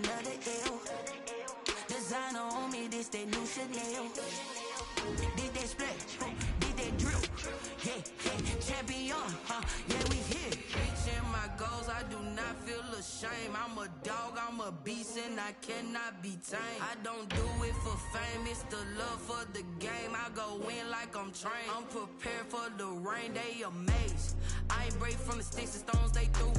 another L. Designer on me, this that new Chanel. Did that splash, did that drip. Yeah, champion, yeah, we here. Reaching my goals, I do not feel ashamed. I'm a dog, I'm a beast, and I cannot be tamed. I don't do it for fame, it's the love for the game. I go in like I'm trained. I'm prepared for the rain, they amazed. I ain't break from the sticks and stones they threw.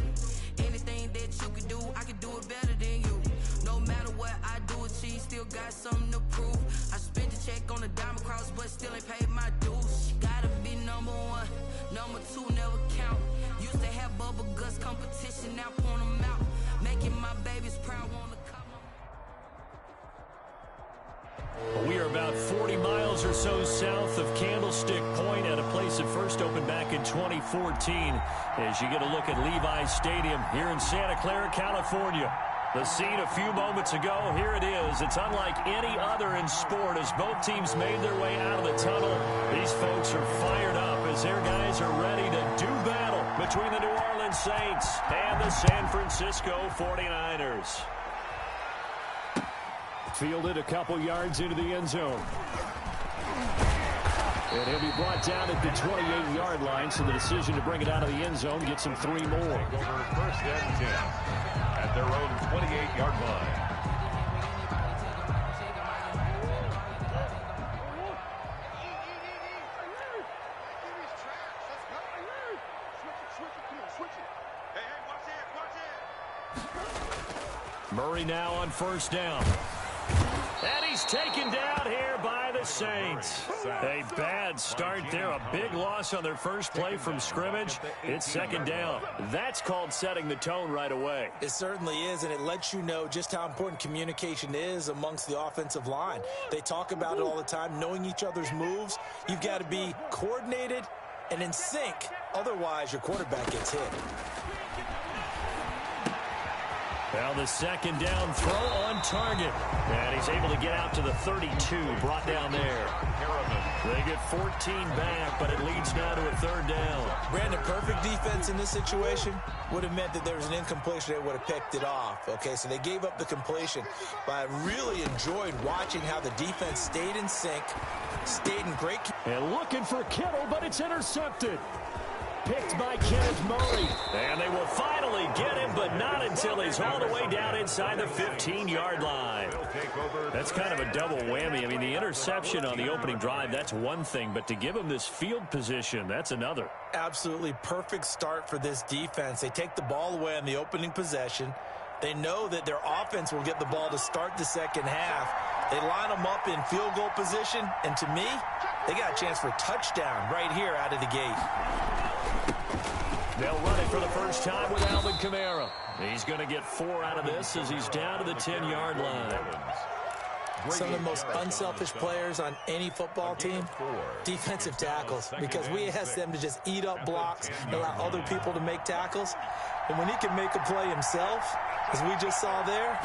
Anything that you can do, I can do it better than you. No matter what I do achieve, still got something to prove. I spent the check on the diamond cross, but still ain't paid my dues. Gotta be number one, number two never count. Used to have bubble guts competition, now point them out. Making my babies proud, wanna come on. We are about 40 miles or so south of Candlestick Point at a place that first opened back in 2014 as you get a look at Levi's Stadium here in Santa Clara, California. The scene a few moments ago, here it is. It's unlike any other in sport as both teams made their way out of the tunnel. These folks are fired up as their guys are ready to do battle between the New Orleans Saints and the San Francisco 49ers. Fielded a couple yards into the end zone. And he'll be brought down at the 28-yard line, so the decision to bring it out of the end zone gets him 3 more. Over first and 10 at their own 28-yard line. Murray now on first down. And he's taken down here by the Saints. A bad start there. A big loss on their first play from scrimmage. It's second down. That's called setting the tone right away. It certainly is, and it lets you know just how important communication is amongst the offensive line. They talk about it all the time, knowing each other's moves. You've got to be coordinated and in sync. Otherwise, your quarterback gets hit. Now the second down throw on target. And he's able to get out to the 32, brought down there. They get 14 back, but it leads now to a third down. Brandon, perfect defense in this situation would have meant that there was an incompletion. They would have picked it off. Okay, so they gave up the completion. But I really enjoyed watching how the defense stayed in sync, stayed in great. And looking for Kittle, but it's intercepted. Picked by Kenneth Murray. And they will finally get him, but not until he's all the way down inside the 15-yard line. That's kind of a double whammy. I mean, the interception on the opening drive, that's one thing, but to give him this field position, that's another. Absolutely perfect start for this defense. They take the ball away on the opening possession. They know that their offense will get the ball to start the second half. They line them up in field goal position, and to me, they got a chance for a touchdown right here out of the gate. They'll run it for the first time with Alvin Kamara. He's going to get 4 out of this as he's down to the 10-yard line. Some of the most unselfish players on any football team, defensive tackles, because we ask them to just eat up blocks and allow other people to make tackles. And when he can make a play himself, as we just saw there,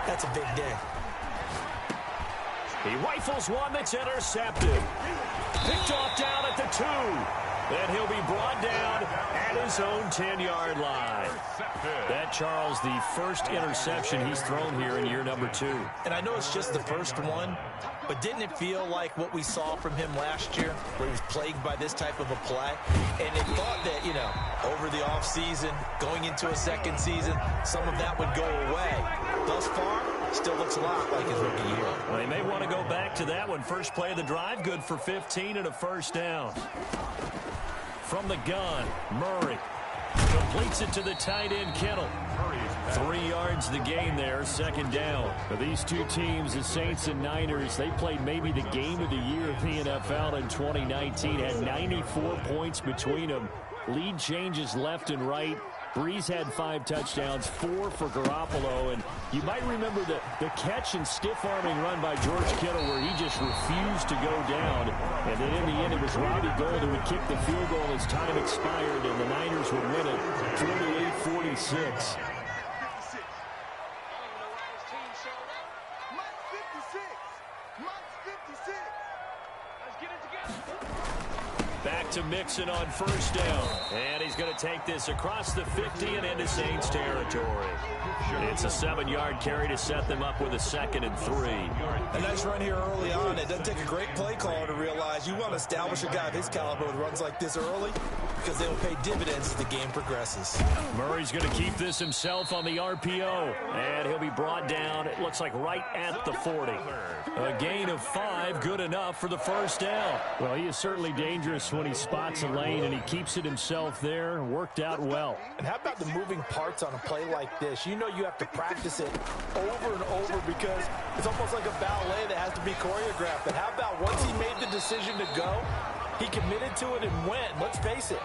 that's a big day. He rifles one that's intercepted. Picked off down at the 2. And he'll be brought down at his own 10-yard line. That, Charles, the first interception he's thrown here in year number 2. And I know it's just the first one, but didn't it feel like what we saw from him last year, where he was plagued by this type of a play? And it thought that, you know, over the offseason, going into a second season, some of that would go away. Thus far, still looks a lot like his rookie year. Well, they may want to go back to that one. First play of the drive, good for 15 and a first down. From the gun, Murray completes it to the tight end, Kittle. 3 yards the gain there, second down. For these two teams, the Saints and Niners, they played maybe the game of the year of the NFL in 2019. Had 94 points between them. Lead changes left and right. Breeze had 5 touchdowns, 4 for Garoppolo, and you might remember the catch and stiff-arming run by George Kittle where he just refused to go down, and then in the end it was Robbie Gould who would kick the field goal as time expired, and the Niners would win it 48-46. Back to Mixon on first down. And he's going to take this across the 50 and into Saints territory. It's a 7-yard carry to set them up with a 2nd and 3. A nice run here early on. It doesn't take a great play caller to realize you want to establish a guy of his caliber with runs like this early because they will pay dividends as the game progresses. Murray's going to keep this himself on the RPO. And he'll be brought down, it looks like right at the 40. A gain of 5, good enough for the first down. Well, he is certainly dangerous when he spots a lane, and he keeps it himself there. Worked out well. And how about the moving parts on a play like this? You know you have to practice it over and over because it's almost like a ballet that has to be choreographed. But how about once he made the decision to go, he committed to it and went. Let's face it,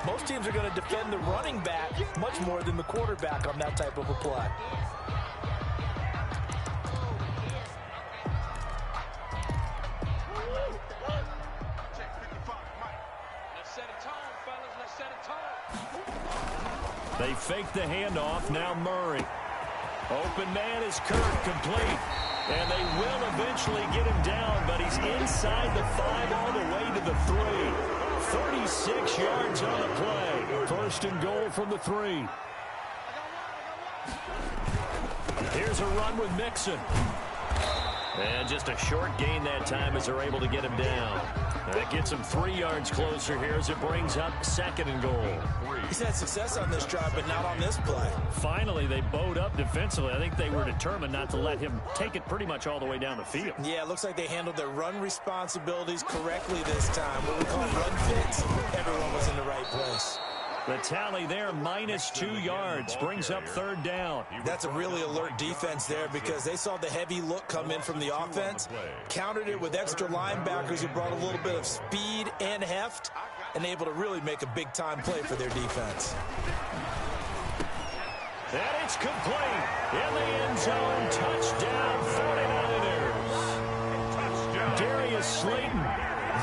most teams are going to defend the running back much more than the quarterback on that type of a play. They fake the handoff. Now Murray. Open man is Kirk, complete. And they will eventually get him down, but he's inside the 5 all the way to the 3. 36 yards on the play. First and goal from the 3. Here's a run with Mixon. And just a short gain that time as they're able to get him down. That gets him 3 yards closer here as it brings up 2nd and goal. He's had success on this drive, but not on this play. Finally, they bowed up defensively. I think they were determined not to let him take it pretty much all the way down the field. Yeah, it looks like they handled their run responsibilities correctly this time. What we call run fits. Everyone was in the right place. The tally there, -2 yards, brings up 3rd down. That's a really alert defense there because they saw the heavy look come in from the offense, countered it with extra linebackers who brought a little bit of speed and heft, and able to really make a big-time play for their defense. And it's complete. In the end zone, touchdown 49ers. Darius Slayton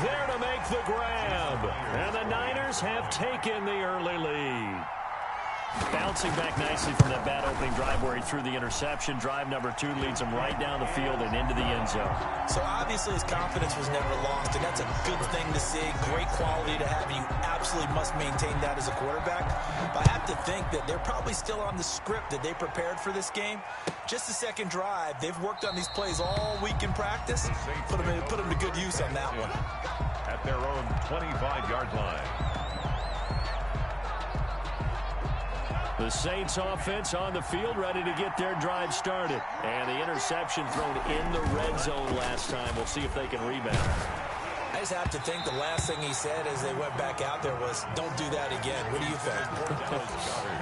there to make the grab. And the Niners have taken the early lead. Bouncing back nicely from that bad opening drive where he threw the interception. Drive number 2 leads him right down the field and into the end zone. So obviously his confidence was never lost, and that's a good thing to see. Great quality to have. You absolutely must maintain that as a quarterback. But I have to think that they're probably still on the script that they prepared for this game. Just the second drive. They've worked on these plays all week in practice. Put them to good use on that one. At their own 25-yard line. The Saints offense on the field, ready to get their drive started. And the interception thrown in the red zone last time. We'll see if they can rebound. I just have to think the last thing he said as they went back out there was, don't do that again. What do you think?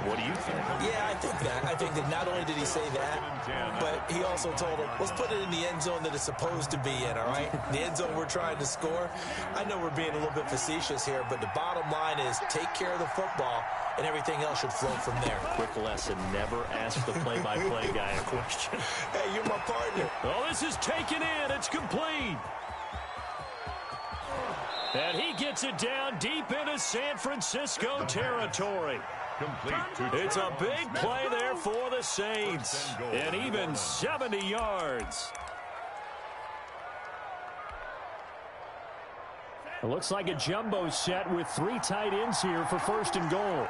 What do you think? Yeah, I think that. I think that not only did he say that, but he also told them, let's put it in the end zone that it's supposed to be in, all right? The end zone we're trying to score. I know we're being a little bit facetious here, but the bottom line is take care of the football, and everything else should flow from there. Quick lesson, never ask the play-by-play guy a question. Hey, you're my partner. Oh, this is taken in. It's complete. And he gets it down deep into San Francisco territory. It's a big play there for the Saints. And even 70 yards. It looks like a jumbo set with 3 tight ends here for 1st and goal.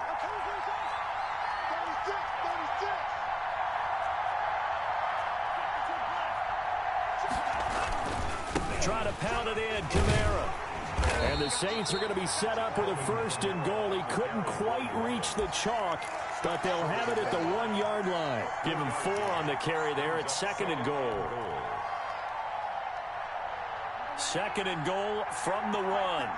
Try to pound it in, Kamara. And the Saints are going to be set up with a 1st and goal. He couldn't quite reach the chalk, but they'll have it at the 1-yard line. Give him 4 on the carry there. It's 2nd and goal. 2nd and goal from the 1.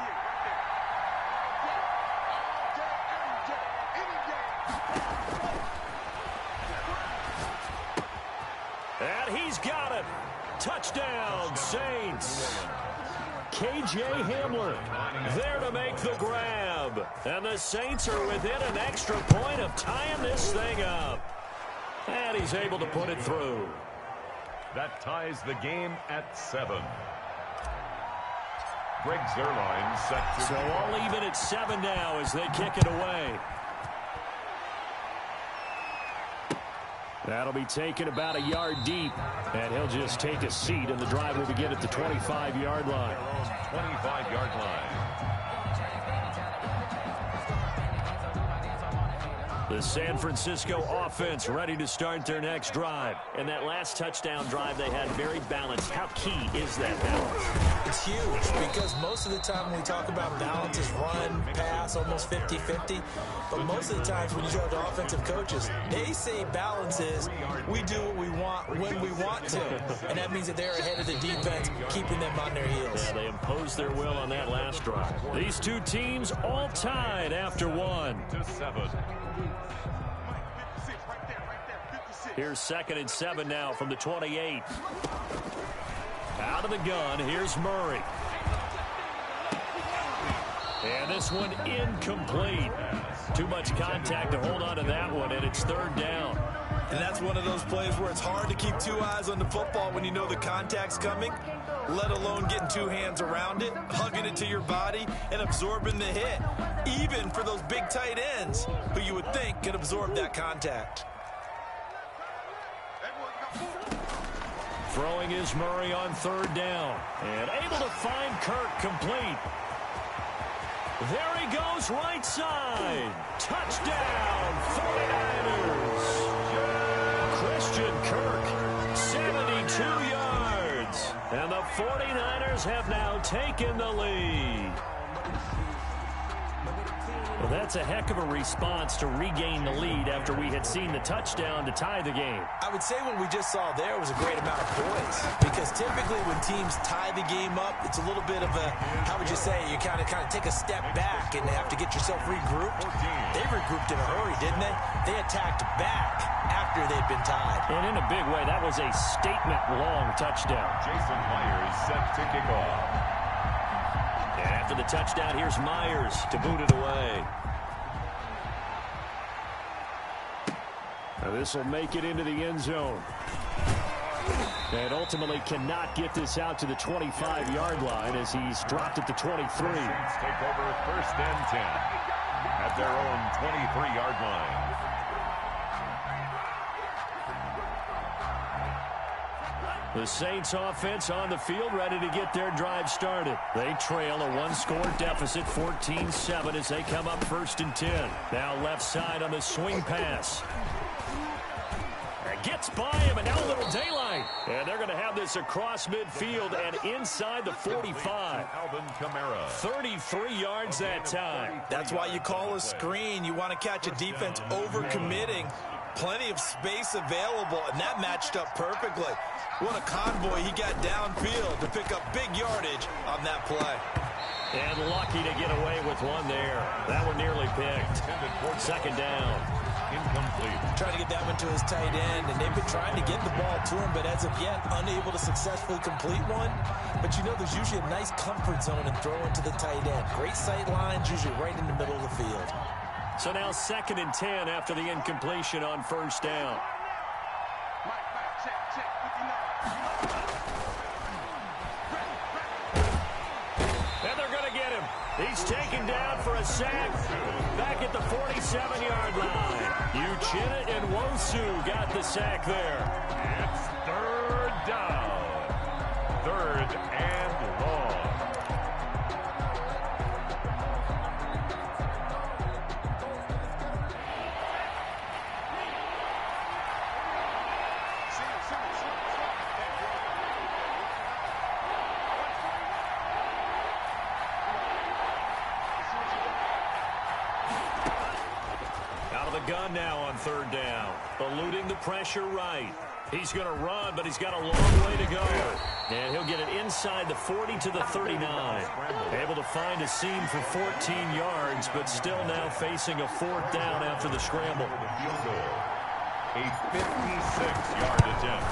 And he's got it. Touchdown, Saints. K.J. Hamler there to make the grab. And the Saints are within an extra point of tying this thing up. And he's able to put it through. That ties the game at 7. Greg Zuerlein set to... So all even at 7 now as they kick it away. That'll be taken about a yard deep, and he'll just take a seat, and the drive will begin at the 25-yard line. 25-yard line. The San Francisco offense ready to start their next drive. And that last touchdown drive they had very balanced. How key is that balance? It's huge because most of the time when we talk about balance is run, pass, almost 50-50. But most of the times when you talk to offensive coaches, they say balance is we do what we want when we want to. And that means that they're ahead of the defense, keeping them on their heels. Yeah, they imposed their will on that last drive. These two teams all tied after one. 7. Here's 2nd and 7 now from the 28. Out of the gun, here's Murray. And this one incomplete. Too much contact to hold on to that one, and it's 3rd down. And that's one of those plays where it's hard to keep two eyes on the football when you know the contact's coming, let alone getting two hands around it, hugging it to your body, and absorbing the hit, even for those big tight ends who you would think could absorb that contact. Throwing is Murray on 3rd down. And able to find Kirk complete. There he goes, right side. Touchdown, 49ers. Christian Kirk, 72 yards. And the 49ers have now taken the lead. Well, that's a heck of a response to regain the lead after we had seen the touchdown to tie the game. I would say what we just saw there was a great amount of poise, because typically when teams tie the game up, it's a little bit of a, how would you say, you kind of take a step back and have to get yourself regrouped. They regrouped in a hurry, didn't they? They attacked back after they'd been tied. And in a big way, that was a statement-long touchdown. Jason Myers set to kick off. And after the touchdown, here's Myers to boot it away. Now this will make it into the end zone. And ultimately cannot get this out to the 25-yard line as he's dropped at the 23. Saints take over 1st and 10 at their own 23-yard line. The Saints offense on the field ready to get their drive started. They trail a one-score deficit, 14-7 as they come up 1st and 10. Now left side on the swing pass. Gets by him, and now a little daylight. And they're going to have this across midfield and inside the 45. 33 yards that time. That's why you call a screen. You want to catch a defense over-committing. Plenty of space available, and that matched up perfectly. What a convoy he got downfield to pick up big yardage on that play. And lucky to get away with one there. That one nearly picked. 2nd down. Incomplete. Trying to get that one to his tight end, and they've been trying to get the ball to him, but as of yet, unable to successfully complete one. But you know, there's usually a nice comfort zone in throwing to the tight end. Great sight lines, usually right in the middle of the field. So now 2nd and 10 after the incompletion on 1st down. And they're going to get him. He's taken down for a sack back at the 47-yard line. Uchenna and Wosu got the sack there. It's 3rd down. 3rd and long. Gun now on 3rd down. Eluding the pressure right. He's going to run, but he's got a long way to go. And he'll get it inside the 40 to the 39. Able to find a seam for 14 yards, but still now facing a 4th down after the scramble. Field goal. A 56-yard attempt.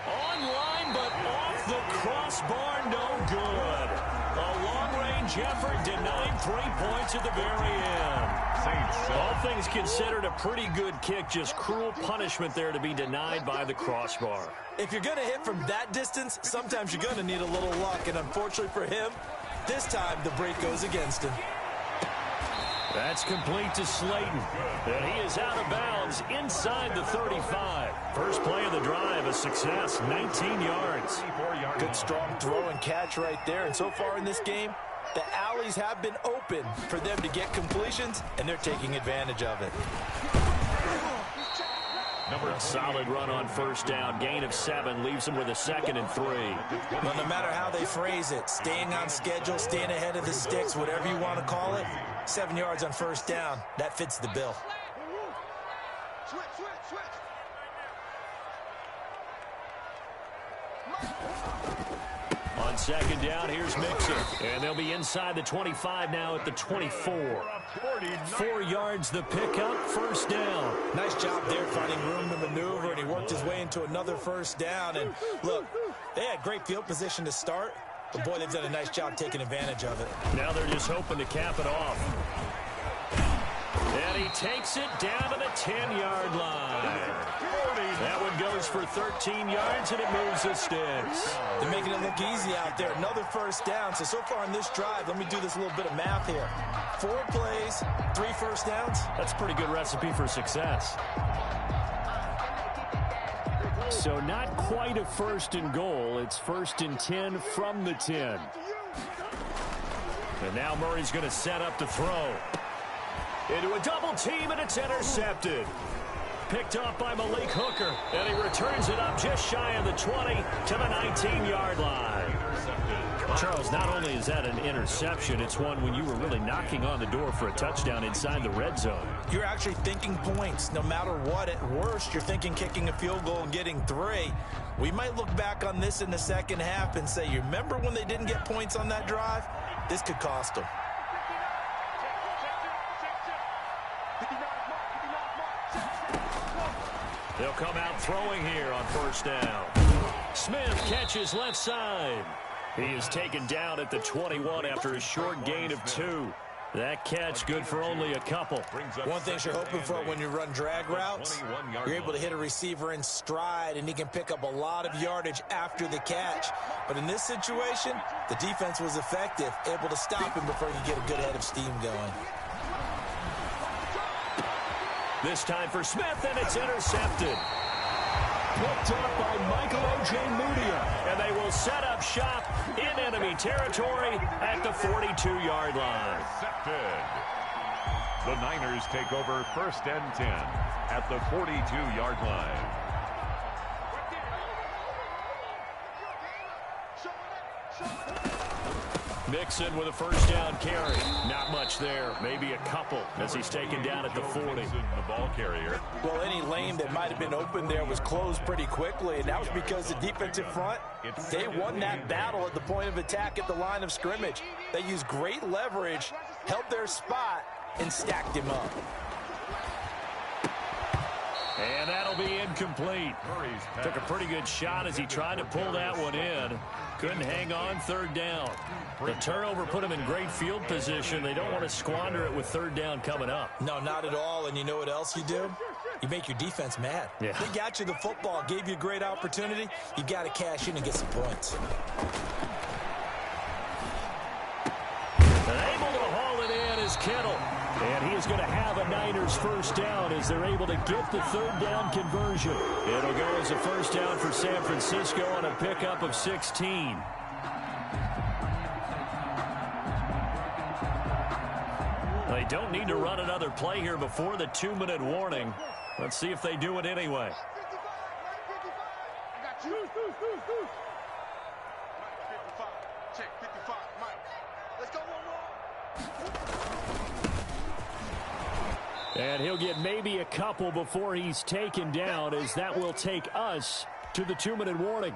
Online, but off the crossbar, no good. A long-range effort denied 3 points at the very end. All things considered, a pretty good kick, just cruel punishment there to be denied by the crossbar. If you're going to hit from that distance, sometimes you're going to need a little luck, and unfortunately for him, this time the break goes against him. That's complete to Slayton. And he is out of bounds inside the 35. First play of the drive, a success, 19 yards. Good strong throw and catch right there. And so far in this game, the alleys have been open for them to get completions, and they're taking advantage of it. A solid run on first down. Gain of 7 leaves him with a 2nd and 3. Well, no matter how they phrase it, staying on schedule, staying ahead of the sticks, whatever you want to call it, 7 yards on first down, that fits the bill. On second down, here's Mixon. And they'll be inside the 25 now at the 24. 4 yards the pickup, first down. Nice job there finding room to maneuver, and he worked his way into another first down. And look, they had great field position to start, but boy, they've done a nice job taking advantage of it. Now they're just hoping to cap it off. And he takes it down to the 10-yard line. That one goes for 13 yards, and it moves the sticks. They're making it look easy out there. Another first down. So far in this drive, let me do this little bit of math here. 4 plays, 3 first downs. That's a pretty good recipe for success. So not quite a 1st and goal. It's 1st and 10 from the 10. And now Murray's going to set up to throw. Into a double team, and it's intercepted. Picked up by Malik Hooker, and he returns it up just shy of the 20 to the 19-yard line. Charles, not only is that an interception, it's one when you were really knocking on the door for a touchdown inside the red zone. You're actually thinking points. No matter what, at worst, you're thinking kicking a field goal and getting 3. We might look back on this in the second half and say, you remember when they didn't get points on that drive? This could cost them. They'll come out throwing here on first down. Smith catches left side. He is taken down at the 21 after a short gain of 2. That catch good for only a couple. One thing you're hoping for when you run drag routes, you're able to hit a receiver in stride, and he can pick up a lot of yardage after the catch. But in this situation, the defense was effective, able to stop him before he could get a good head of steam going. This time for Smith, and it's intercepted. Picked up by Michael O.J. Mudia. And they will set up shop in enemy territory at the 42-yard line. Intercepted. The Niners take over 1st and 10 at the 42-yard line. Mixon with a first down carry. Not much there. Maybe a couple as he's taken down at the 40. The ball carrier. Well, any lane that might have been open there was closed pretty quickly, and that was because the defensive front, they won that battle at the point of attack at the line of scrimmage. They used great leverage, held their spot, and stacked him up. And that'll be incomplete. Took a pretty good shot as he tried to pull that one in. Couldn't hang on, 3rd down. The turnover put him in great field position. They don't want to squander it with 3rd down coming up. No, not at all. And you know what else you do? You make your defense mad. Yeah. They got you the football, gave you a great opportunity. You got to cash in and get some points. And able to haul it in is Kittle. And he is going to have a Niners first down as they're able to get the 3rd down conversion. It'll go as a first down for San Francisco on a pickup of 16. They don't need to run another play here before the 2-minute warning. Let's see if they do it anyway. And he'll get maybe a couple before he's taken down, as that will take us to the 2-minute warning.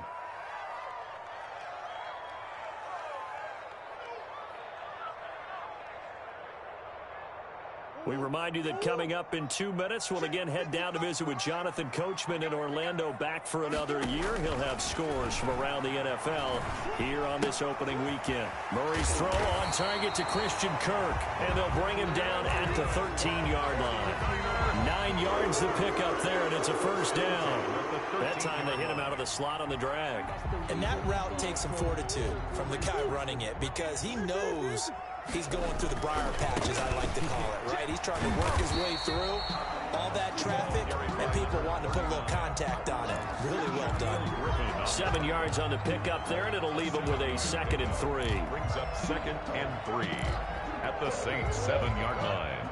We remind you that coming up in 2 minutes, we'll again head down to visit with Jonathan Coachman in Orlando, back for another year. He'll have scores from around the NFL here on this opening weekend. Murray's throw on target to Christian Kirk, and they'll bring him down at the 13-yard line. 9 yards the pickup there, and it's a first down. That time they hit him out of the slot on the drag. And that route takes some fortitude from the guy running it, because he knows He's going through the briar patches, I like to call it, right? He's trying to work his way through all that traffic and people wanting to put a little contact on it. Really well done. 7 yards on the pickup there, and it'll leave him with a 2nd and 3. Brings up 2nd and 3 at the Saints 7-yard line.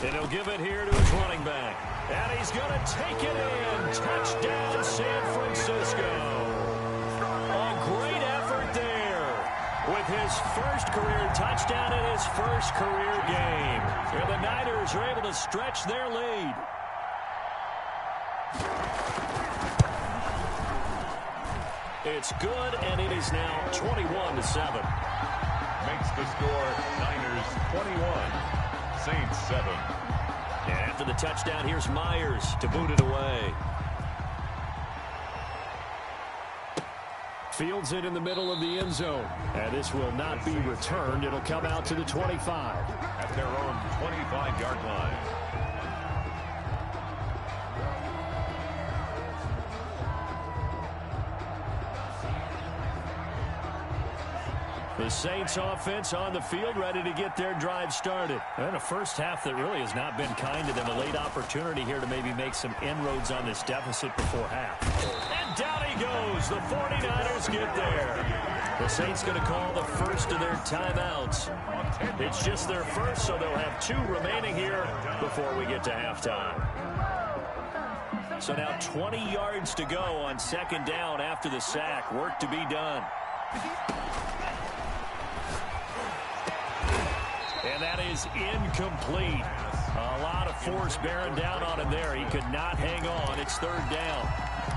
And he'll give it here to his running back. And he's going to take it in. Touchdown, San Francisco. A great effort there with his first career touchdown in his first career game. And the Niners are able to stretch their lead. It's good, and it is now 21-7. Makes the score Niners 21, Saints 7. And after the touchdown, here's Myers to boot it away. Fields it in the middle of the end zone. And this will not be returned. It'll come out to the 25. At their own 25-yard line. The Saints offense on the field, ready to get their drive started. And a first half that really has not been kind to them. A late opportunity here to maybe make some inroads on this deficit before half. And down he goes. The 49ers get there. The Saints going to call the first of their timeouts. It's just their first, so they'll have 2 remaining here before we get to halftime. So now 20 yards to go on 2nd down after the sack. Work to be done. And that is incomplete. A lot of force bearing down on him there. He could not hang on. It's 3rd down.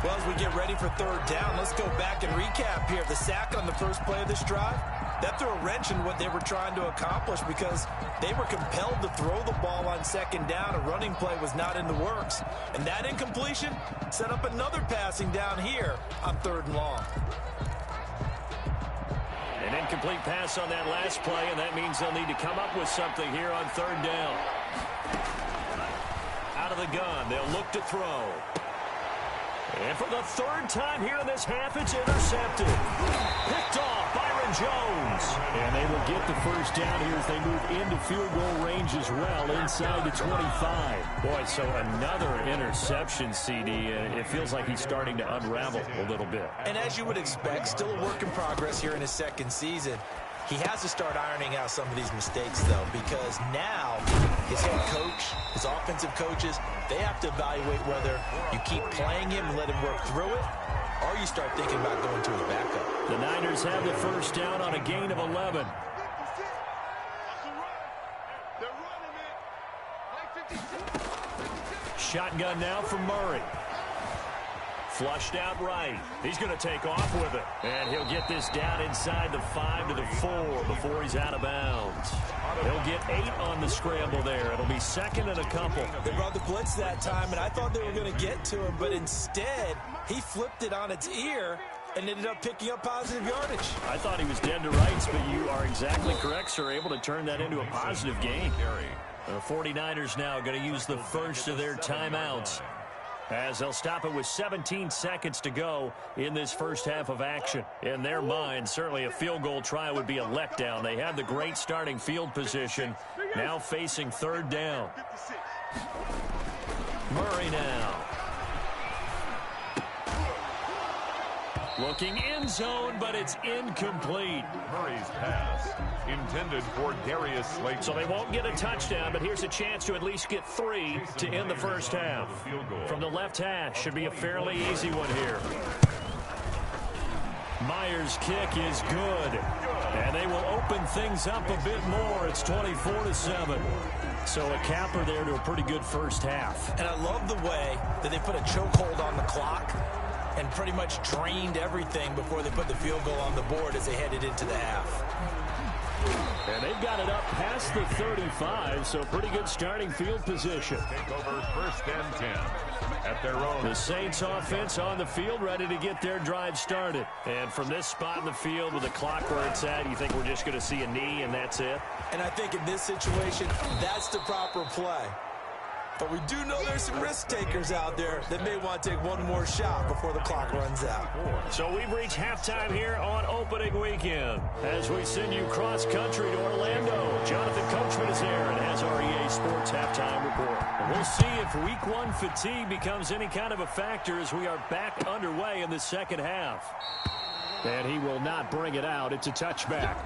Well, as we get ready for 3rd down, let's go back and recap here. The sack on the first play of this drive, that threw a wrench in what they were trying to accomplish because they were compelled to throw the ball on 2nd down. A running play was not in the works. And that incompletion set up another passing down here on 3rd and long. An incomplete pass on that last play, and that means they'll need to come up with something here on 3rd down. Out of the gun, they'll look to throw. And for the 3rd time here in this half, it's intercepted. Picked off, Byron Jones. And they will get the first down here as they move into field goal range as well, inside the 25. Boy, so another interception, CD. It feels like he's starting to unravel a little bit. And as you would expect, still a work in progress here in his 2nd season. He has to start ironing out some of these mistakes, though, because now his head coach, his offensive coaches, they have to evaluate whether you keep playing him and let him work through it, or you start thinking about going to his backup. The Niners have the first down on a gain of 11. Shotgun now for Murray. Flushed out right. He's going to take off with it. And he'll get this down inside the 5 to the 4 before he's out of bounds. He'll get 8 on the scramble there. It'll be 2nd and a couple. They brought the blitz that time, and I thought they were going to get to him, but instead he flipped it on its ear and ended up picking up positive yardage. I thought he was dead to rights, but you are exactly correct, sir. Able to turn that into a positive gain. The 49ers now going to use the first of their timeouts, as they'll stop it with 17 seconds to go in this first half of action. In their mind, certainly a field goal try would be a letdown. They had the great starting field position, now facing 3rd down. Murray now. Looking end zone, but it's incomplete. Murray's pass intended for Darius Slayton. So they won't get a touchdown, but here's a chance to at least get 3 to end the first half. From the left hash, should be a fairly easy one here. Myers' kick is good, and they will open things up a bit more. It's 24-7. So a capper there to a pretty good first half. And I love the way that they put a chokehold on the clock and pretty much drained everything before they put the field goal on the board as they headed into the half. And they've got it up past the 35, so pretty good starting field position. Take over 1st and 10 at their own. The Saints offense on the field, ready to get their drive started. And from this spot in the field with the clock where it's at, you think we're just going to see a knee and that's it? And I think in this situation, that's the proper play. But we do know there's some risk takers out there that may want to take one more shot before the clock runs out. So we've reached halftime here on opening weekend. As we send you cross-country to Orlando, Jonathan Coachman is there and has our EA Sports halftime report. And we'll see if Week 1 fatigue becomes any kind of a factor as we are back underway in the second half. And he will not bring it out. It's a touchback.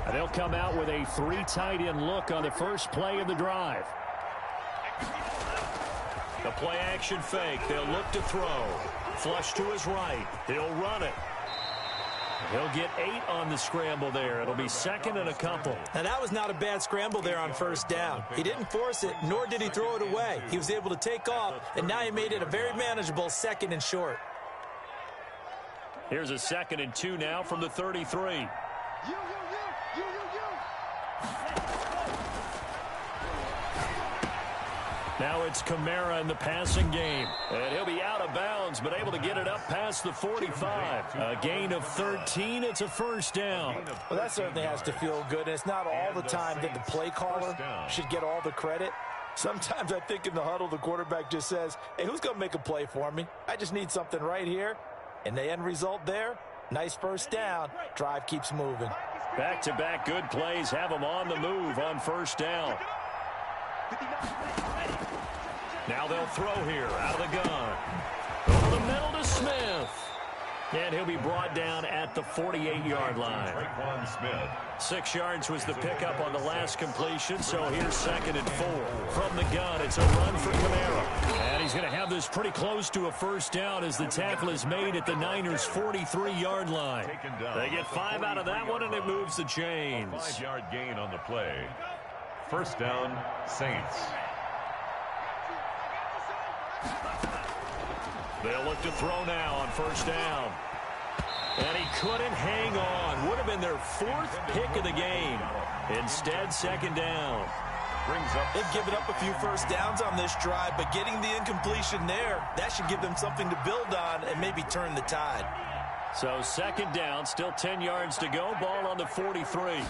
And they'll come out with a 3 tight end look on the first play of the drive. The play action fake. They'll look to throw. Flush to his right. He'll run it. He'll get 8 on the scramble there. It'll be second and a couple. Now, that was not a bad scramble there on first down. He didn't force it, nor did he throw it away. He was able to take off, and now he made it a very manageable second and short. Here's a 2nd and 2 now from the 33. Now it's Kamara in the passing game. And he'll be out of bounds, but able to get it up past the 45. A gain of 13. It's a first down. Well, that certainly has to feel good. And it's not all the time that the play caller should get all the credit. Sometimes I think in the huddle, the quarterback just says, hey, who's going to make a play for me? I just need something right here. And the end result there, nice first down. Drive keeps moving. Back-to-back good plays have them on the move on first down. Now they'll throw here out of the gun. Over the middle to Smith. And he'll be brought down at the 48-yard line. 6 yards was the pickup on the last completion, so here's 2nd and 4. From the gun, it's a run for Kamara. And he's going to have this pretty close to a first down as the tackle is made at the Niners' 43-yard line. They get 5 out of that one, and it moves the chains. 5-yard gain on the play. First down, Saints. They'll look to throw now on first down. And he couldn't hang on. Would have been their 4th pick of the game. Instead, 2nd down. They've given up a few first downs on this drive, but getting the incompletion there, that should give them something to build on and maybe turn the tide. So 2nd down, still 10 yards to go. Ball on the 43.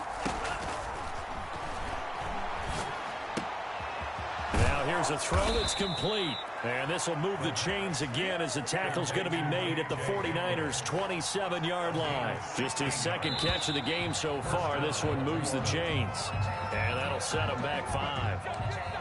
Now here's a throw that's complete. And this will move the chains again as the tackle's going to be made at the 49ers' 27-yard line. Just his 2nd catch of the game so far. This one moves the chains. And that'll set him back 5.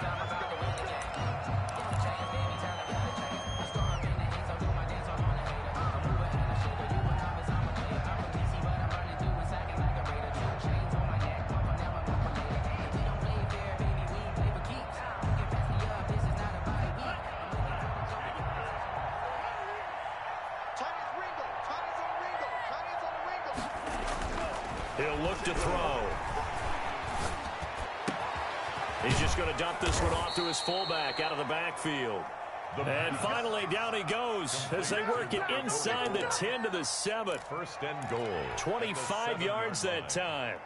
He'll look to throw. He's just going to dump this one off to his fullback out of the backfield. And finally, down he goes as they work it inside the 10 to the 7. First and goal. 25 yards that time.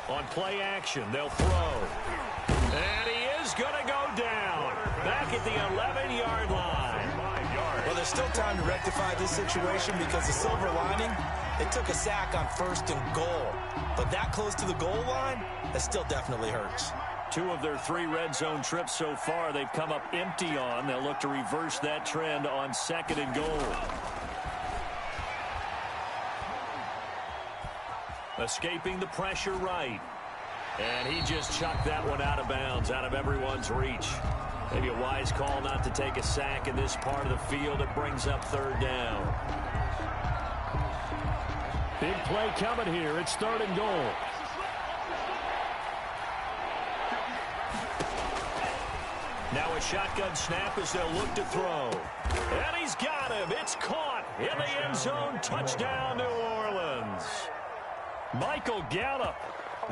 On play action, they'll throw. And he is going to go down. Back at the 11-yard line. Well, there's still time to rectify this situation because the silver lining, it took a sack on 1st and goal. But that close to the goal line, that still definitely hurts. 2 of their 3 red zone trips so far they've come up empty on. They'll look to reverse that trend on 2nd and goal. Escaping the pressure right. And he just chucked that one out of bounds, out of everyone's reach. Maybe a wise call not to take a sack in this part of the field. It brings up 3rd down. Big play coming here. It's 3rd and goal. Now a shotgun snap as they'll look to throw. And he's got him. It's caught in the end zone. Touchdown, New Orleans. Michael Gallup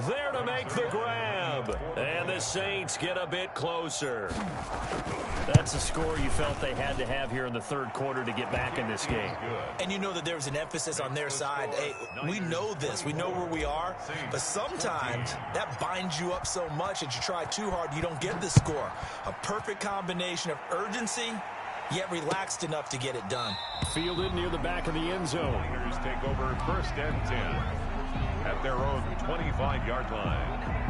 there to make the grab. And the the Saints get a bit closer. That's a score you felt they had to have here in the third quarter to get back in this game. And you know that there's an emphasis on their side. Hey, we know this. We know where we are. But sometimes that binds you up so much that you try too hard, you don't get the score. A perfect combination of urgency, yet relaxed enough to get it done. Fielded near the back of the end zone. Niners take over 1st and 10 at their own 25-yard line.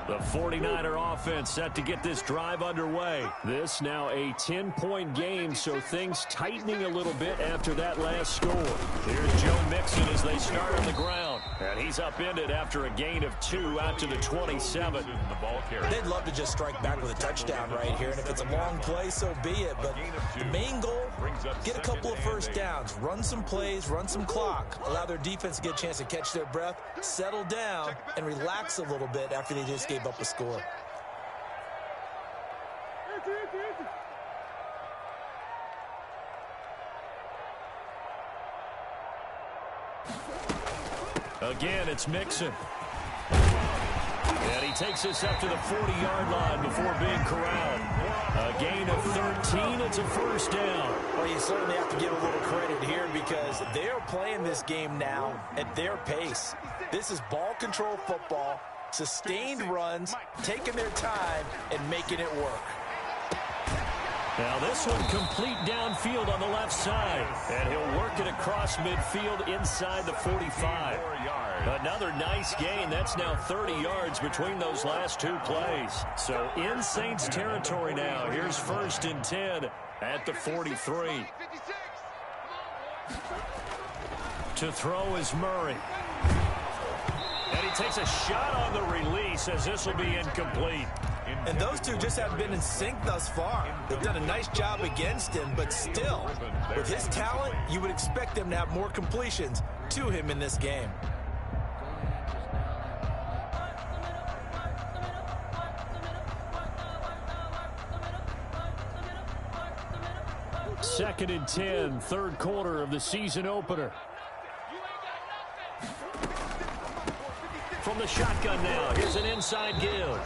The 49er offense set to get this drive underway. This now a 10-point game, so things tightening a little bit after that last score. Here's Joe Mixon as they start on the ground. And he's upended after a gain of 2 out to the 27. They'd love to just strike back with a touchdown right here, and if it's a long play, so be it. But the main goal, get a couple of first downs, run some plays, run some clock, allow their defense to get a chance to catch their breath, settle down, and relax a little bit after they just gave up a score. Again, it's Mixon. And he takes us up to the 40-yard line before being corralled. A gain of 13. It's a first down. Well, you certainly have to give a little credit here because they are playing this game now at their pace. This is ball control football, sustained runs, taking their time, and making it work. Now this one complete downfield on the left side. And he'll work it across midfield inside the 45. Another nice gain. That's now 30 yards between those last two plays. So in Saints territory now. Here's 1st and 10 at the 43. To throw is Murray. And he takes a shot on the release as this will be incomplete. And those two just haven't been in sync thus far. They've done a nice job against him, but still, with his talent, you would expect them to have more completions to him in this game. Second and 10, third quarter of the season opener. From the shotgun now, here's an inside give.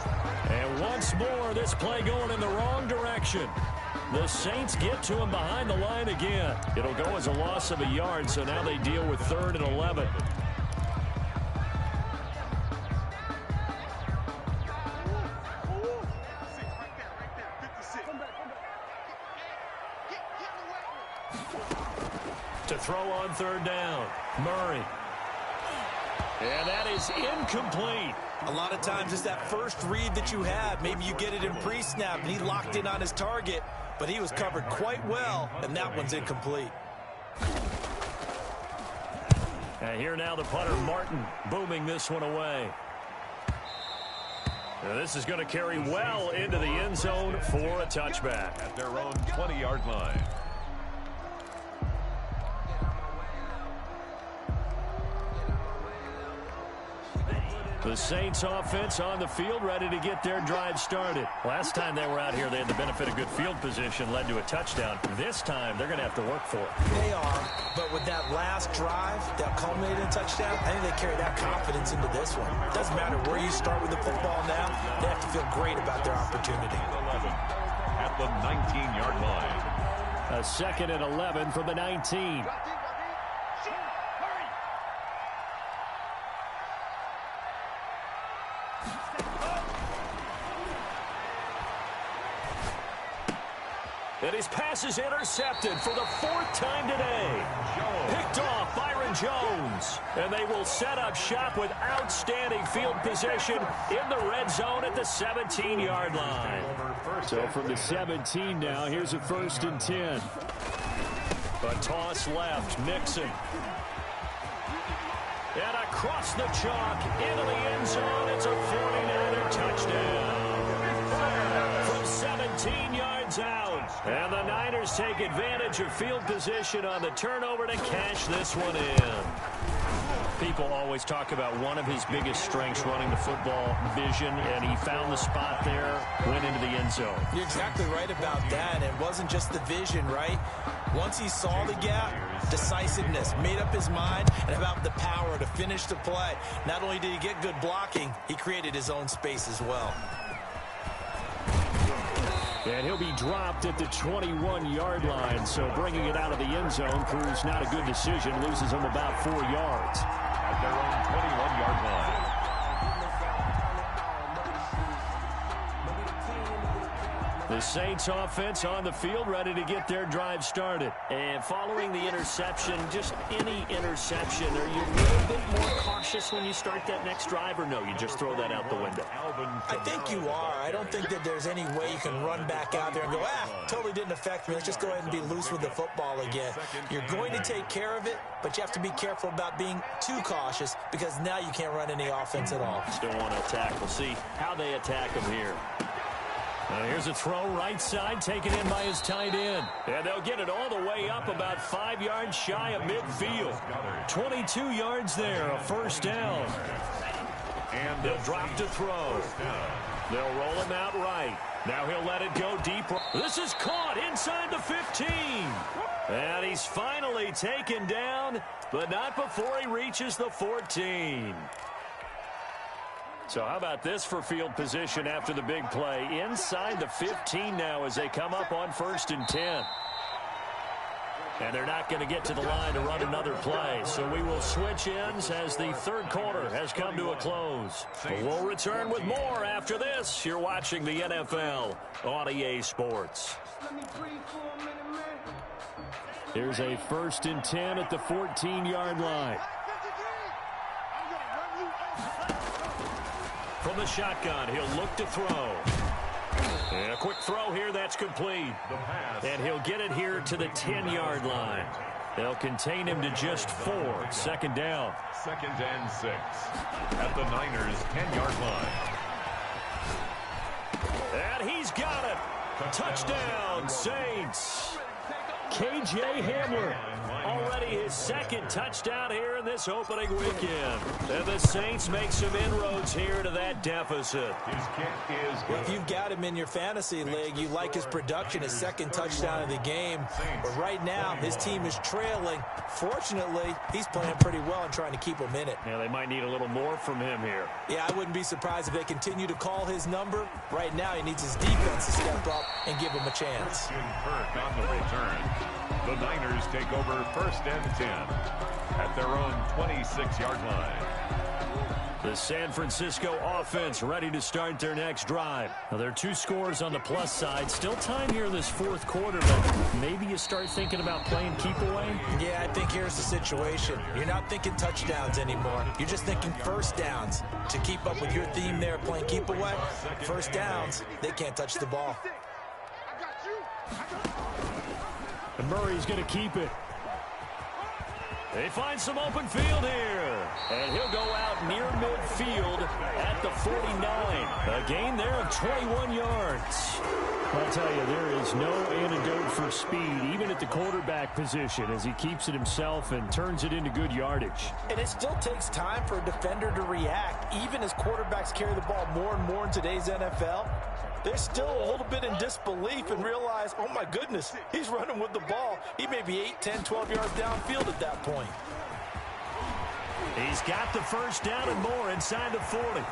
And once more, this play going in the wrong direction. The Saints get to him behind the line again. It'll go as a loss of a yard, so now they deal with 3rd and 11. To throw on 3rd down, Murray. And that is incomplete. A lot of times it's that first read that you have. Maybe you get it in pre-snap, and he locked in on his target, but he was covered quite well, and that one's incomplete. And here now the punter, Martin, booming this one away. Now this is going to carry well into the end zone for a touchback. At their own 20-yard line. The Saints offense on the field, ready to get their drive started. Last time they were out here, they had the benefit of good field position, led to a touchdown. This time, they're going to have to work for it. They are, but with that last drive that culminated in a touchdown, I think they carry that confidence into this one. It doesn't matter where you start with the football now, they have to feel great about their opportunity. 11 at the 19-yard line. A 2nd and 11 from the 19. And his pass is intercepted for the 4th time today. Picked off Byron Jones. And they will set up shop with outstanding field position in the red zone at the 17-yard line. So from the 17 now, here's a 1st and 10. A toss left, Mixon. And across the chalk into the end zone. It's a 49er touchdown. From 17 yards out. And the Niners take advantage of field position on the turnover to cash this one in. People always talk about one of his biggest strengths running the football, vision, and he found the spot there, went into the end zone. You're exactly right about that. It wasn't just the vision, right? Once he saw the gap, decisiveness, made up his mind, and about the power to finish the play. Not only did he get good blocking, he created his own space as well. And he'll be dropped at the 21-yard line, so bringing it out of the end zone proves not a good decision, loses him about 4 yards. At their own 21-yard line. The Saints offense on the field, ready to get their drive started. And following the interception, just any interception, are you a little bit more cautious when you start that next drive, or no, you just throw that out the window? I think you are. I don't think that there's any way you can run back out there and go, totally didn't affect me. Let's just go ahead and be loose with the football again. You're going to take care of it, but you have to be careful about being too cautious because now you can't run any offense at all. Still want to attack. We'll see how they attack him here. Here's a throw right side, taken in by his tight end. And they'll get it all the way up about 5 yards shy of midfield. 22 yards there, a first down. And they'll drop to throw. They'll roll him out right. Now he'll let it go deep. This is caught inside the 15. And he's finally taken down, but not before he reaches the 14. So how about this for field position after the big play? Inside the 15 now as they come up on 1st and 10. And they're not going to get to the line to run another play. So we will switch ends as the third quarter has come to a close. We'll return with more after this. You're watching the NFL on EA Sports. Here's a 1st and 10 at the 14-yard line. From the shotgun, he'll look to throw. And a quick throw here, that's complete. And he'll get it here to the 10-yard line. They'll contain him to just 4. 2nd down. 2nd and 6. At the Niners' 10-yard line. And he's got it. Touchdown, Saints. KJ Hamler, already his 2nd touchdown here in this opening weekend. And the Saints make some inroads here to that deficit. His kick is good. If you've got him in your fantasy league, you like his production, his 2nd touchdown of the game. But right now, his team is trailing. Fortunately, he's playing pretty well and trying to keep him in it. Yeah, they might need a little more from him here. Yeah, I wouldn't be surprised if they continue to call his number. Right now, he needs his defense to step up and give him a chance. Kirk on the return. The Niners take over 1st and 10 at their own 26-yard line. The San Francisco offense ready to start their next drive. Now, there are 2 scores on the plus side. Still time here in this 4th quarter, but maybe you start thinking about playing keep away? Yeah, I think here's the situation. You're not thinking touchdowns anymore. You're just thinking 1st downs. To keep up with your theme there, playing keep away, 1st downs, they can't touch the ball. And Murray's going to keep it. They find some open field here. And he'll go out near midfield at the 49. A gain there of 21 yards. I'll tell you, there is no antidote for speed, even at the quarterback position, as he keeps it himself and turns it into good yardage. And it still takes time for a defender to react. Even as quarterbacks carry the ball more and more in today's NFL, they're still a little bit in disbelief and realize, oh my goodness, he's running with the ball. He may be 8, 10, 12 yards downfield at that point. He's got the 1st down and more inside the 40.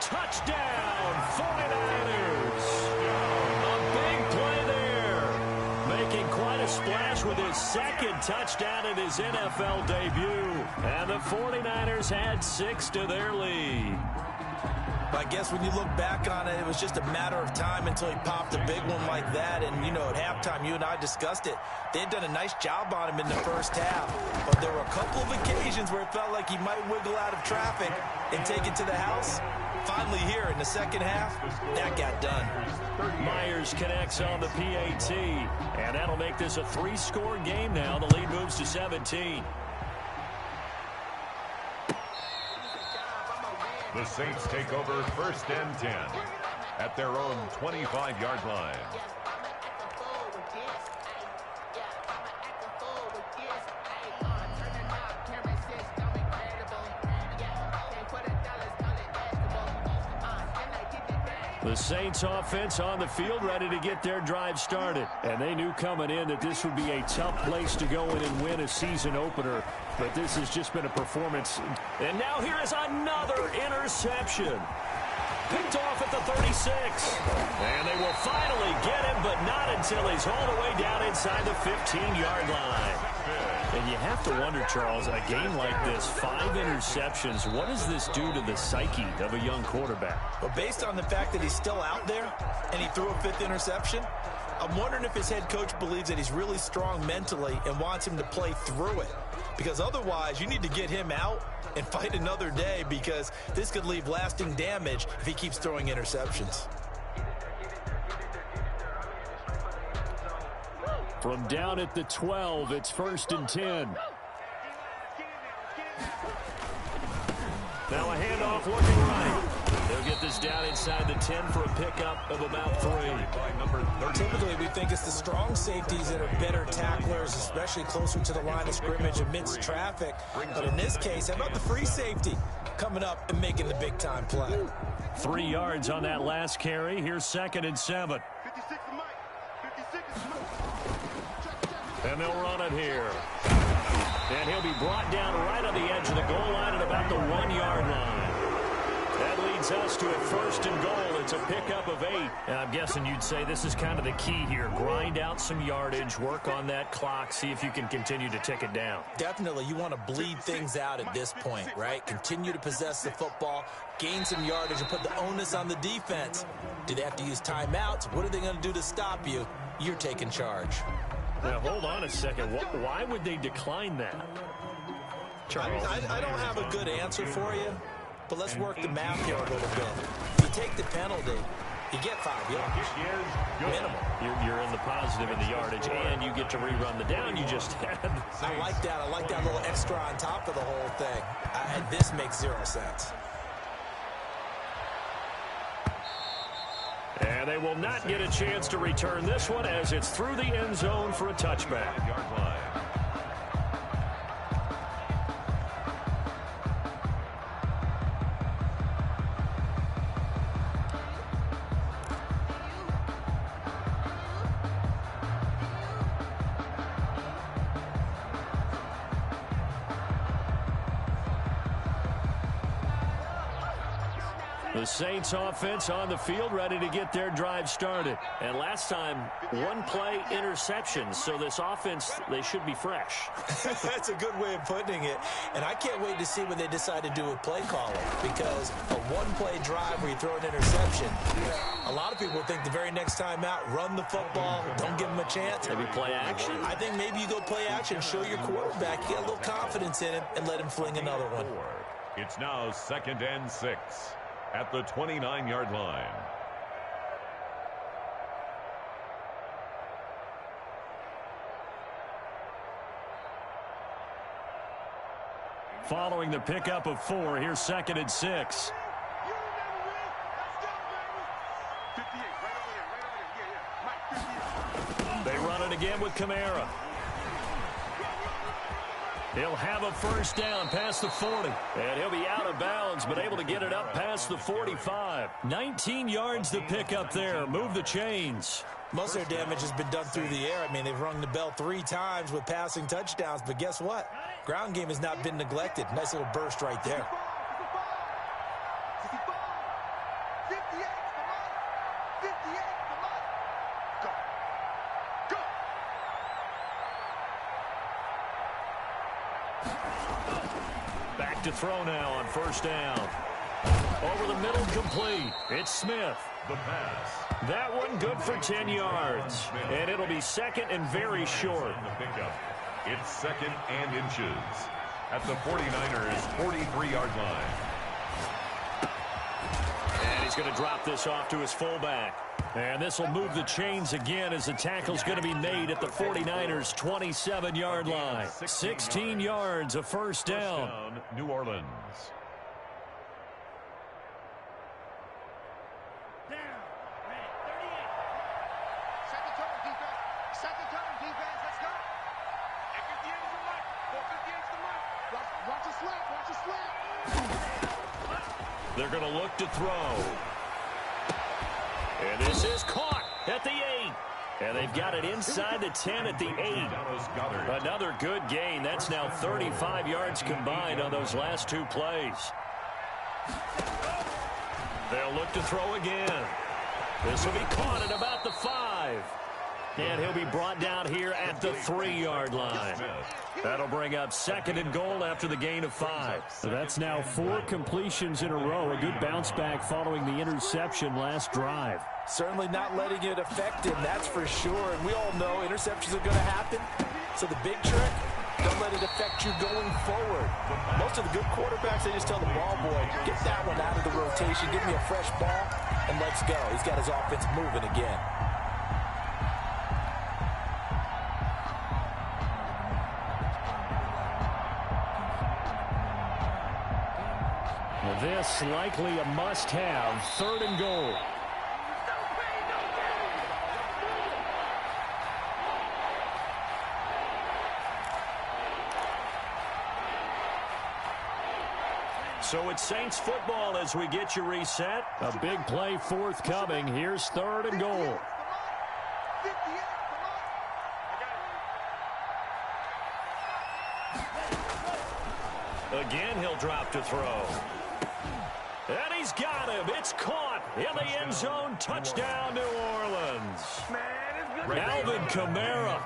Touchdown, 49ers. A big play there. Making quite a splash with his 2nd touchdown in his NFL debut. And the 49ers had 6 to their lead. I guess when you look back on it, it was just a matter of time until he popped a big one like that. And, you know, at halftime, you and I discussed it. They had done a nice job on him in the 1st half. But there were a couple of occasions where it felt like he might wiggle out of traffic and take it to the house. Finally here in the 2nd half, that got done. Myers connects on the PAT. And that'll make this a 3-score game now. The lead moves to 17. The Saints take over 1st and 10 at their own 25-yard line. The Saints offense on the field ready to get their drive started. And they knew coming in that this would be a tough place to go in and win a season opener. But this has just been a performance. And now here is another interception. Picked off at the 36. And they will finally get him, but not until he's all the way down inside the 15-yard line. And you have to wonder, Charles, a game like this, 5 interceptions, what does this do to the psyche of a young quarterback? Well, based on the fact that he's still out there and he threw a 5th interception, I'm wondering if his head coach believes that he's really strong mentally and wants him to play through it. Because otherwise, you need to get him out and fight another day, because this could leave lasting damage if he keeps throwing interceptions. From down at the 12, it's 1st and 10. Now a handoff looking right. They'll get this down inside the 10 for a pickup of about 3. Typically, we think it's the strong safeties that are better tacklers, especially closer to the line of scrimmage amidst traffic. But in this case, how about the free safety coming up and making the big-time play? 3 yards on that last carry. Here's 2nd and 7. And they'll run it here. And he'll be brought down right on the edge of the goal line at about the 1-yard line. That leads us to a 1st and goal. It's a pickup of 8. And I'm guessing you'd say this is kind of the key here. Grind out some yardage, work on that clock, see if you can continue to tick it down. Definitely, you want to bleed things out at this point, right? Continue to possess the football, gain some yardage, and put the onus on the defense. Do they have to use timeouts? What are they going to do to stop you? You're taking charge. Now, hold on a second. Why would they decline that? Charles? I don't have a good answer for you, but let's work the math here a little bit. If you take the penalty, you get 5 yards. Minimum. You're in the positive in the yardage, and you get to rerun the down you just had. I like that. I like that little extra on top of the whole thing. This makes 0 sense. And they will not get a chance to return this one as it's through the end zone for a touchback. The Saints offense on the field ready to get their drive started. And last time, 1-play interception. So this offense, they should be fresh. That's a good way of putting it. And I can't wait to see what they decide to do with play calling. Because a 1-play drive where you throw an interception, a lot of people think the very next time out, run the football, don't give them a chance. Maybe play action? I think maybe you go play action, show your quarterback, you get a little confidence in him, and let him fling another one. It's now 2nd and 6. At the 29-yard line. Following the pickup of 4, here's 2nd and 6. They run it again with Kamara. He'll have a 1st down past the 40. And he'll be out of bounds, but able to get it up past the 45. 19 yards to pick up there. Move the chains. Most of their damage has been done through the air. I mean, they've rung the bell 3 times with passing touchdowns. But guess what? Ground game has not been neglected. Nice little burst right there. Back to throw now on 1st down. Over the middle, complete. It's Smith. The pass. That one good for 10 yards. And it'll be 2nd and very short. The pickup. It's 2nd and inches. At the 49ers' 43-yard line. And he's going to drop this off to his fullback. And this will move the chains again as the tackle's going to be made at the 49ers' 27-yard line. 16 yards, a 1st down. New Orleans. They're going to look to throw. And they've got it inside the 10 at the 8. Another good gain. That's now 35 yards combined on those last two plays. They'll look to throw again. This will be caught at about the 5. And he'll be brought down here at the 3-yard line. That'll bring up 2nd and goal after the gain of 5. So that's now 4 completions in a row. A good bounce back following the interception last drive. Certainly not letting it affect him, that's for sure. And we all know interceptions are going to happen. So the big trick, don't let it affect you going forward. Most of the good quarterbacks, they just tell the ball boy, get that one out of the rotation, give me a fresh ball, and let's go. He's got his offense moving again. This likely a must-have. 3rd and goal. So it's Saints football as we get you reset. A big play forthcoming. Here's 3rd and goal. Again, he'll drop to throw. And he's got him. It's caught in the end zone. Touchdown, New Orleans. Alvin Kamara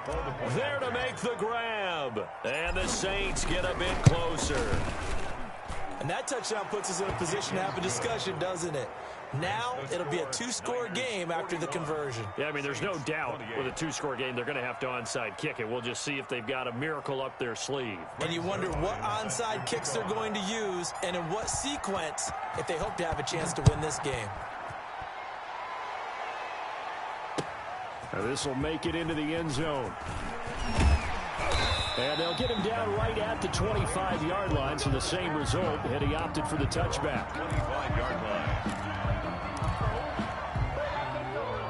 there to make the grab. And the Saints get a bit closer. And that touchdown puts us in a position to have a discussion, doesn't it? Now it'll be a 2-score game after the conversion. Yeah, I mean, there's no doubt with a 2-score game they're going to have to onside kick it. We'll just see if they've got a miracle up their sleeve. And you wonder what onside kicks they're going to use and in what sequence if they hope to have a chance to win this game. Now this will make it into the end zone. And they'll get him down right at the 25-yard line, so the same result, and he opted for the touchback. 25-yard line.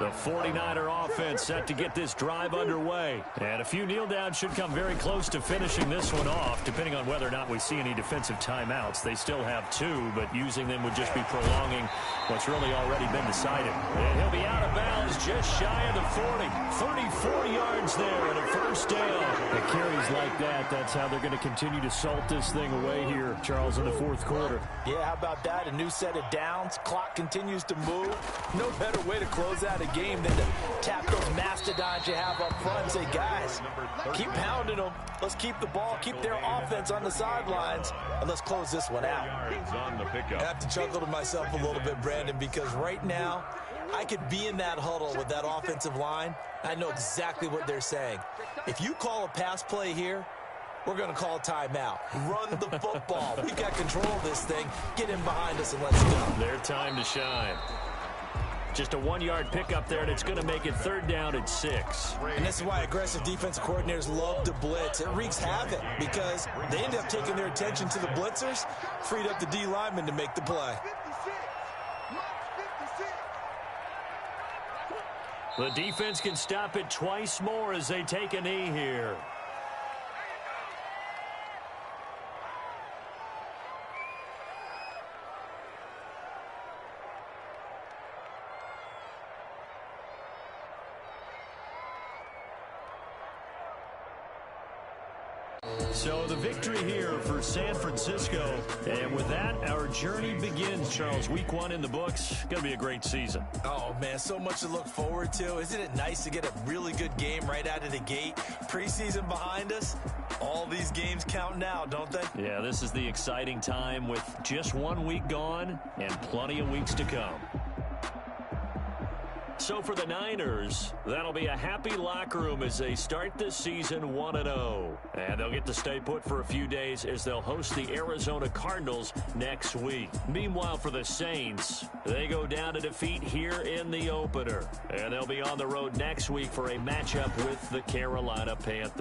The 49er offense set to get this drive underway. And a few kneel downs should come very close to finishing this one off, depending on whether or not we see any defensive timeouts. They still have 2, but using them would just be prolonging what's really already been decided. And he'll be out of bounds just shy of the 40. 34 yards there and a first down. The carries like that, that's how they're going to continue to salt this thing away here, Charles, in the 4th quarter. Yeah, how about that? A new set of downs. Clock continues to move. No better way to close out a game than to tap those mastodons you have up front and say, guys, keep pounding them. Let's keep the ball, keep their offense on the sidelines, and let's close this one out. I have to chuckle to myself a little bit, Brandon, because right now I could be in that huddle with that offensive line. I know exactly what they're saying. If you call a pass play here, we're going to call a timeout. Run the football. We've got control of this thing. Get in behind us and let's go. Their time to shine. Just a 1-yard pickup there, and it's going to make it 3rd down and 6. And this is why aggressive defensive coordinators love to blitz. It wreaks havoc because they end up taking their attention to the blitzers, freed up the D lineman to make the play. The defense can stop it twice more as they take a knee here. So the victory here for San Francisco. And with that, our journey begins, Charles. Week 1 in the books. Going to be a great season. Oh, man, so much to look forward to. Isn't it nice to get a really good game right out of the gate? Preseason behind us. All these games count now, don't they? Yeah, this is the exciting time with just 1 week gone and plenty of weeks to come. So for the Niners, that'll be a happy locker room as they start this season 1-0. And they'll get to stay put for a few days as they'll host the Arizona Cardinals next week. Meanwhile, for the Saints, they go down to defeat here in the opener. And they'll be on the road next week for a matchup with the Carolina Panthers.